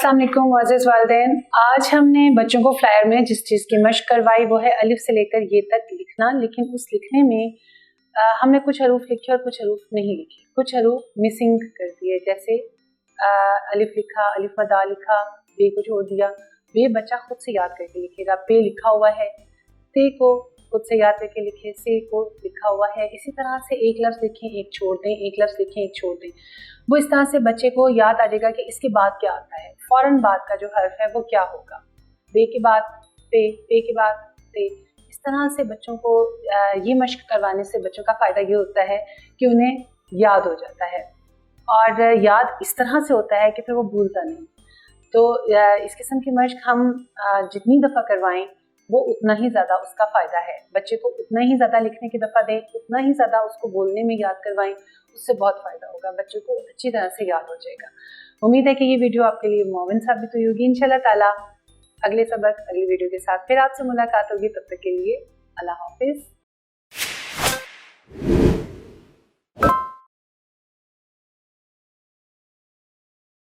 अस्सलाम वालेकुम मुअज़्ज़िज़ वालिदैन। आज हमने बच्चों को फ्लायर में जिस चीज़ की मशक करवाई वो है अलिफ से लेकर ये तक लिखना, लेकिन उस लिखने में हमने कुछ हरूफ लिखे और कुछ हरूफ नहीं लिखे, कुछ हरूफ मिसिंग कर दिए। जैसे अलिफ लिखा, अलिफ मदा लिखा, बे को छोड़ दिया। बे बच्चा खुद से याद करके लिखेगा, पे लिखा हुआ है, ते को खुद से याद करके लिखे, से को लिखा हुआ है। इसी तरह से एक लफ्ज़ लिखें, एक छोड़ दें, एक लफ्ज़ लिखें, एक छोड़ दें। वो इस तरह से बच्चे को याद आ जाएगा कि इसके बाद क्या आता है, फ़ौरन बाद का जो हर्फ है वो क्या होगा। बे के बाद पे के बाद ते। इस तरह से बच्चों को ये मशक करवाने से बच्चों का फ़ायदा ये होता है कि उन्हें याद हो जाता है, और याद इस तरह से होता है कि फिर वो भूलता नहीं। तो इस किस्म की मशक हम जितनी दफ़ा करवाएं वो उतना ही ज़्यादा उसका फ़ायदा है। बच्चे को उतना ही ज़्यादा लिखने की दफ़ा दें, उतना ही ज़्यादा उसको बोलने में याद करवाएं, उससे बहुत फ़ायदा होगा, बच्चे को अच्छी तरह से याद हो जाएगा। उम्मीद है कि ये वीडियो आपके लिए मुआविन साबित हुई होगी। इंशाल्लाह ताला अगले सबक, अगली वीडियो के साथ फिर आपसे मुलाकात होगी। तब तक के लिए अल्लाह हाफिज़।